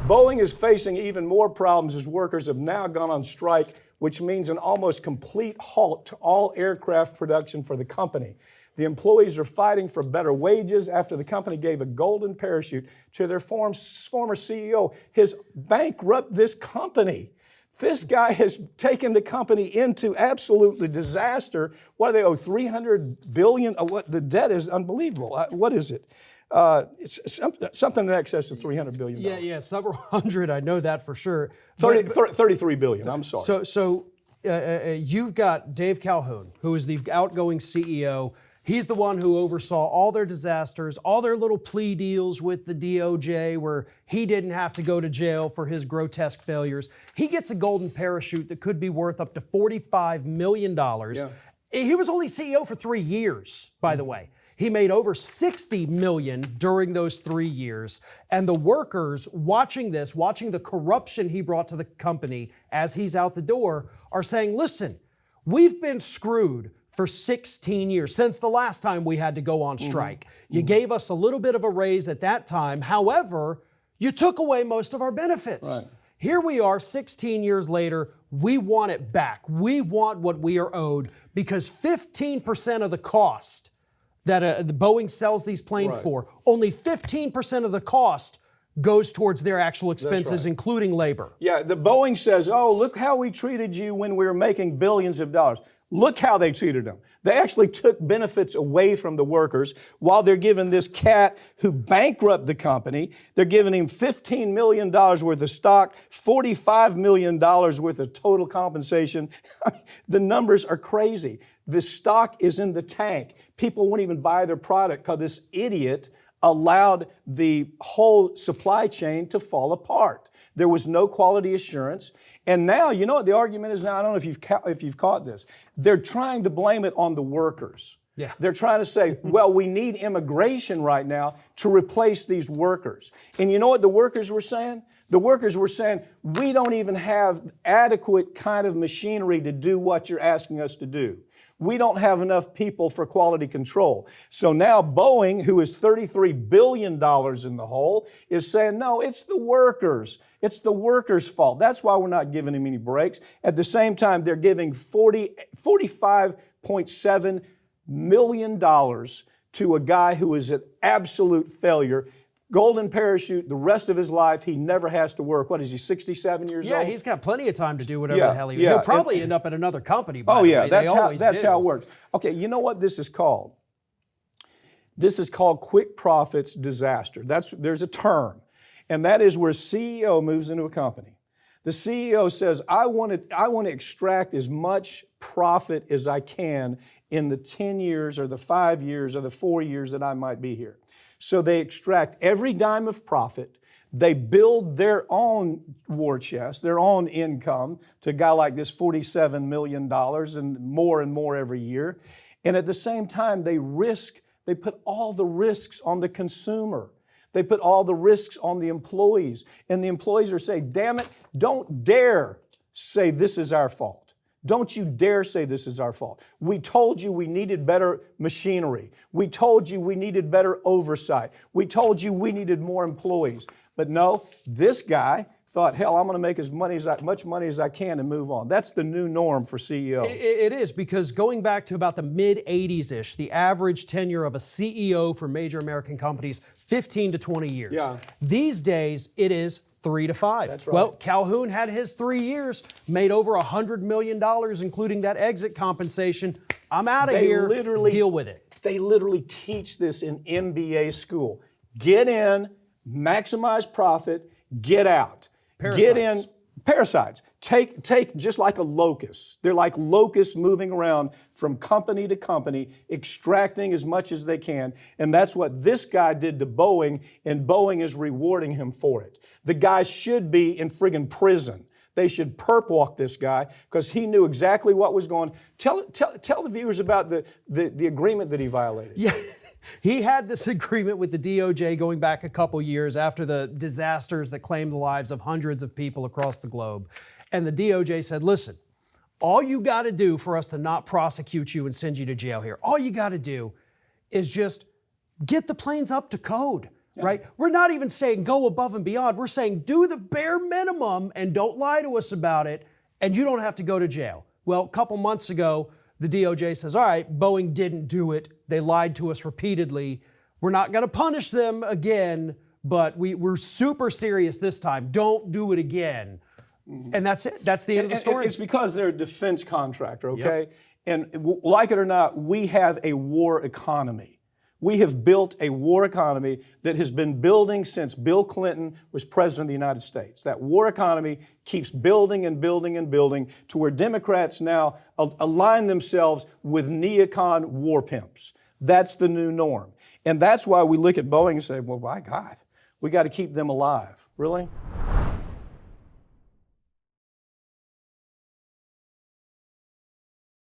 Boeing is facing even more problems as workers have now gone on strike, which means an almost complete halt to all aircraft production for the company. The employees are fighting for better wages after the company gave a golden parachute to their former CEO. His bankrupt this company. This guy has taken the company into absolutely disaster. What do they owe? $300 billion? What the debt is unbelievable. What is it? It's something in excess of $300 billion. Yeah, several hundred. I know that for sure. 33 billion. I'm sorry. So you've got Dave Calhoun, who is the outgoing CEO. He's the one who oversaw all their disasters, all their little plea deals with the DOJ where he didn't have to go to jail for his grotesque failures. He gets a golden parachute that could be worth up to $45 million. Yeah. He was only CEO for 3 years, by the way. He made over $60 million during those 3 years. And the workers watching this, watching the corruption he brought to the company as he's out the door, are saying, listen, we've been screwed for 16 years, since the last time we had to go on strike. You gave us a little bit of a raise at that time. However, you took away most of our benefits. Right. Here we are 16 years later. We want it back. We want what we are owed because 15% of the cost that Boeing sells these planes for, only 15% of the cost goes towards their actual expenses, including labor. Yeah, the Boeing says, oh, look how we treated you when we were making billions of dollars. Look how they treated them. They actually took benefits away from the workers while they're giving this cat who bankrupted the company, they're giving him $15 million worth of stock, $45 million worth of total compensation. The numbers are crazy. The stock is in the tank. People won't even buy their product because this idiot allowed the whole supply chain to fall apart. There was no quality assurance. And now, you know what the argument is now? I don't know if you've caught this. They're trying to blame it on the workers. Yeah. They're trying to say, well, we need immigration right now to replace these workers. And you know what the workers were saying? The workers were saying, we don't even have adequate kind of machinery to do what you're asking us to do. We don't have enough people for quality control. So now Boeing, who is $33 billion in the hole, is saying, no, it's the workers. It's the workers' fault. That's why we're not giving them any breaks. At the same time, they're giving $45.7 million to a guy who is an absolute failure. Golden parachute, the rest of his life, he never has to work. What is he, 67 years old? Yeah, he's got plenty of time to do whatever the hell he wants. He'll probably end up at another company, by the way. That's how it works. Okay, you know what this is called? This is called quick profits disaster. There's a term, and that is where a CEO moves into a company. The CEO says, I want to extract as much profit as I can in the 10 years or the 5 years or the 4 years that I might be here. So they extract every dime of profit. They build their own war chest, their own income to a guy like this, $47 million and more every year. And at the same time, they put all the risks on the consumer. They put all the risks on the employees. And the employees are saying, damn it, don't dare say this is our fault. Don't you dare say this is our fault. We told you we needed better machinery. We told you we needed better oversight. We told you we needed more employees. But no, this guy thought, hell, I'm going to make as much money as I can and move on. That's the new norm for CEOs. It is, because going back to about the mid-'80s-ish, the average tenure of a CEO for major American companies, 15 to 20 years. Yeah. These days, it is 3 to 5. That's right. Well, Calhoun had his 3 years, made over $100 million, including that exit compensation. I'm out of here. Deal with it. They literally teach this in MBA school. Get in, maximize profit, get out. Parasites. Get in, parasites. Take just like a locust. They're like locusts moving around from company to company, extracting as much as they can. And that's what this guy did to Boeing, and Boeing is rewarding him for it. The guy should be in friggin' prison. They should perp walk this guy because he knew exactly what was going on. Tell the viewers about the agreement that he violated. Yeah. He had this agreement with the DOJ going back a couple years after the disasters that claimed the lives of hundreds of people across the globe. And the DOJ said, listen, all you got to do for us to not prosecute you and send you to jail here, all you got to do is just get the planes up to code. right? We're not even saying go above and beyond. We're saying do the bare minimum and don't lie to us about it, and you don't have to go to jail. Well, a couple months ago, the DOJ says, all right, Boeing didn't do it. They lied to us repeatedly. We're not going to punish them again, but we're super serious this time. Don't do it again. And that's it. That's the end of the story. It's because they're a defense contractor, okay? And like it or not, we have a war economy. We have built a war economy that has been building since Bill Clinton was president of the United States. That war economy keeps building and building and building to where Democrats now align themselves with neocon war pimps. That's the new norm. And that's why we look at Boeing and say, well, my God, we got to keep them alive. Really?